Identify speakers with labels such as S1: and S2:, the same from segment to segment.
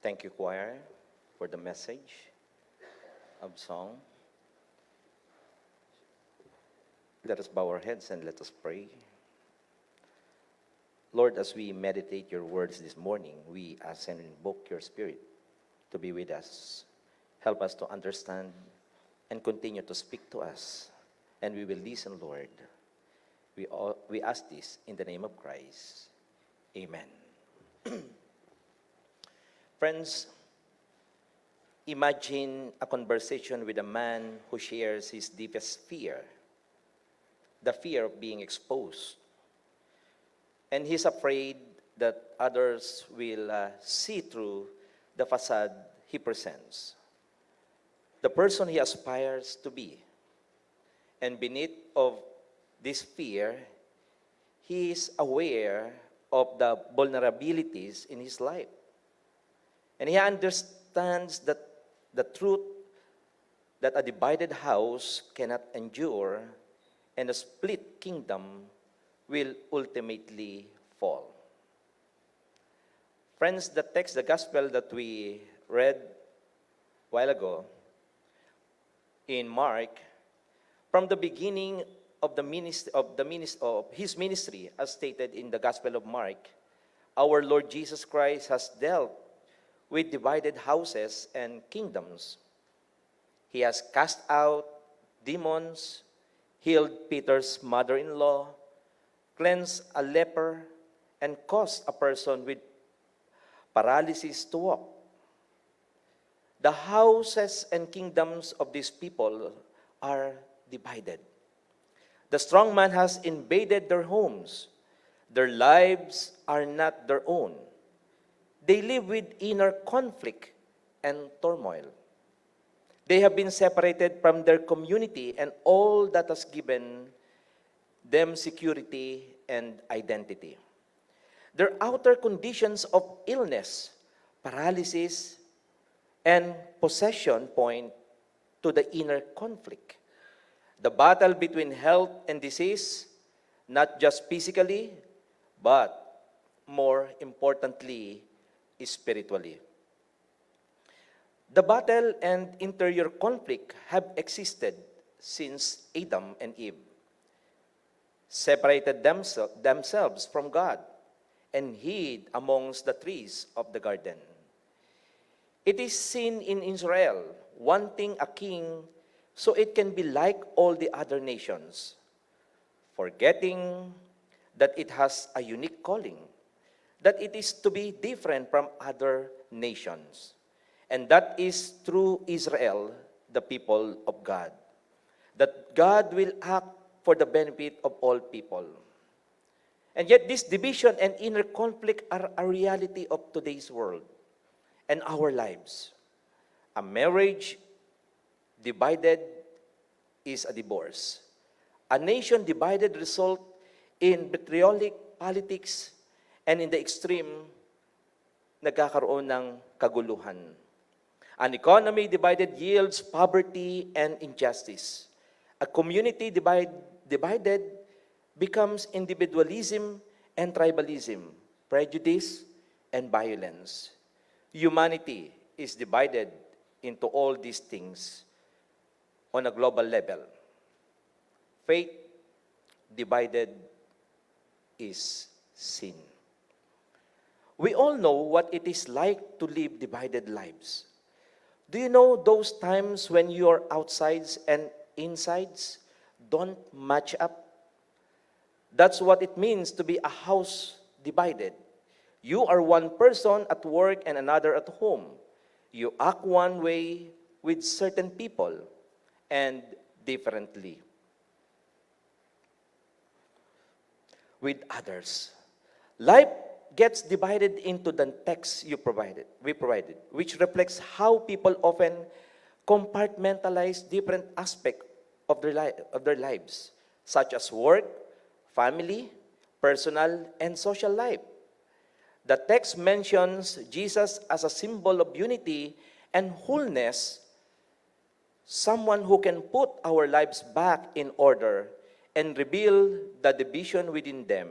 S1: Thank you, choir, for the message of song. Let us bow our heads and let us pray. Lord, as we meditate your words this morning, we ask and invoke your Spirit to be with us. Help us to understand and continue to speak to us. And we will listen, Lord. We ask this in the name of Christ. Amen. Friends, imagine a conversation with a man who shares his deepest fear, the fear of being exposed. And he's afraid that others will see through the facade he presents, the person he aspires to be. And beneath of this fear, he is aware of the vulnerabilities in his life. And he understands that the truth that a divided house cannot endure and a split kingdom will ultimately fall. Friends, the text, the gospel that we read a while ago in Mark, from the beginning of his ministry, as stated in the Gospel of Mark, our Lord Jesus Christ has dealt with divided houses and kingdoms. He has cast out demons, healed Peter's mother-in-law, cleansed a leper, and caused a person with paralysis to walk. The houses and kingdoms of these people are divided. The strong man has invaded their homes. Their lives are not their own. They live with inner conflict and turmoil. They have been separated from their community and all that has given them security and identity. Their outer conditions of illness, paralysis, and possession point to the inner conflict. The battle between health and disease, not just physically, but more importantly, spiritually. The battle and interior conflict have existed since Adam and Eve separated themselves from God and hid amongst the trees of the garden. It is seen in Israel wanting a king so it can be like all the other nations, forgetting that it has a unique calling, that it is to be different from other nations. And that is through Israel, the people of God. That God will act for the benefit of all people. And yet this division and inner conflict are a reality of today's world and our lives. A marriage divided is a divorce. A nation divided result in vitriolic politics and in the extreme, nagkakaroon ng kaguluhan. An economy divided yields poverty and injustice. A community divided becomes individualism and tribalism, prejudice and violence. Humanity is divided into all these things on a global level. Faith divided is sin. We all know what it is like to live divided lives. Do you know those times when your outsides and insides don't match up? That's what it means to be a house divided. You are one person at work and another at home. You act one way with certain people and differently with others. Life gets divided into the text we provided, which reflects how people often compartmentalize different aspects of their lives, such as work, family, personal, and social life. The text mentions Jesus as a symbol of unity and wholeness, someone who can put our lives back in order and reveal the division within them.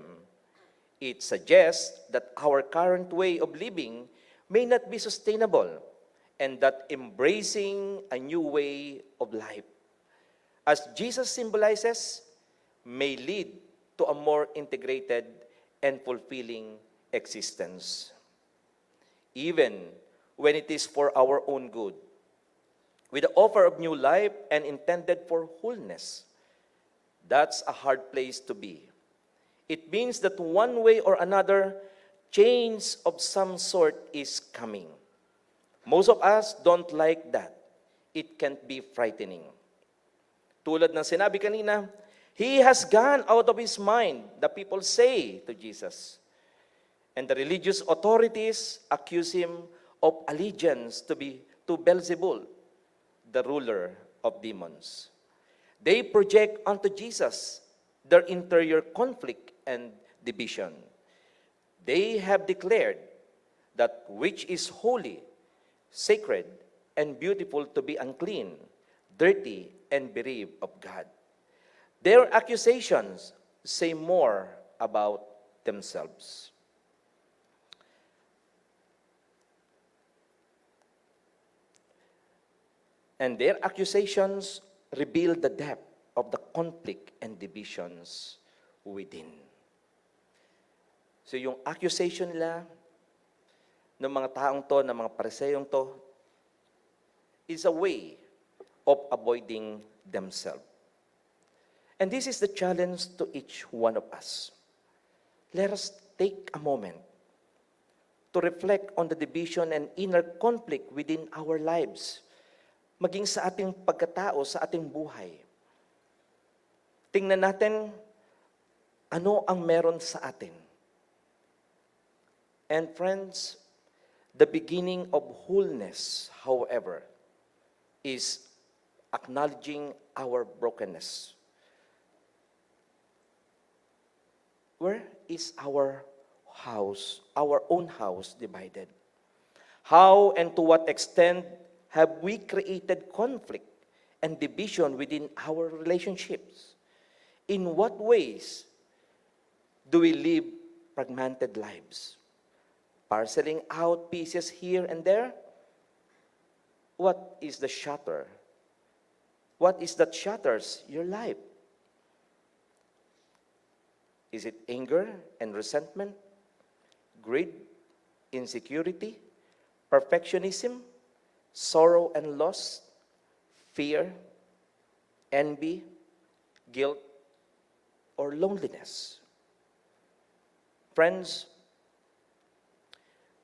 S1: It suggests that our current way of living may not be sustainable, and that embracing a new way of life, as Jesus symbolizes, may lead to a more integrated and fulfilling existence, even when it is for our own good, with the offer of new life and intended for wholeness. That's a hard place to be. It means that one way or another, change of some sort is coming. Most of us don't like that. It can be frightening. Tulad ng sinabi kanina, he has gone out of his mind, the people say to Jesus. And the religious authorities accuse him of allegiance to Beelzebul, the ruler of demons. They project onto Jesus their interior conflict and division. They have declared that which is holy, sacred, and beautiful to be unclean, dirty, and bereaved of God. Their accusations say more about themselves. And their accusations reveal the depth of the conflict and divisions within. So yung accusation nila ng mga taong to, ng mga pariseyong to, is a way of avoiding themselves. And this is the challenge to each one of us. Let us take a moment to reflect on the division and inner conflict within our lives, maging sa ating pagkatao, sa ating buhay. Tingnan natin ano ang meron sa atin. And friends, the beginning of wholeness, however, is acknowledging our brokenness. Where is our house, our own house, divided? How and to what extent have we created conflict and division within our relationships? In what ways do we live fragmented lives? Parceling out pieces here and there? What is the shatter? What is that shatters your life? Is it anger and resentment, greed, insecurity, perfectionism, sorrow and loss, fear, envy, guilt, or loneliness? Friends,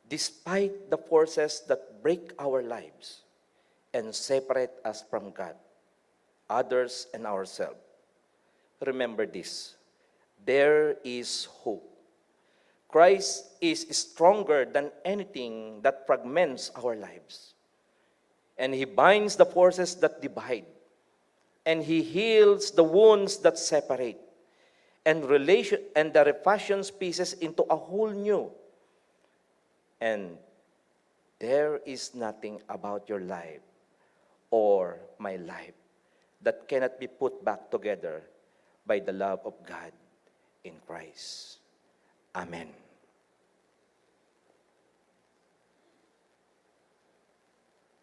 S1: despite the forces that break our lives and separate us from God, others, and ourselves, remember this: there is hope. Christ is stronger than anything that fragments our lives. And He binds the forces that divide. And He heals the wounds that separate. And that refashions pieces into a whole new. And there is nothing about your life or my life that cannot be put back together by the love of God in Christ. Amen.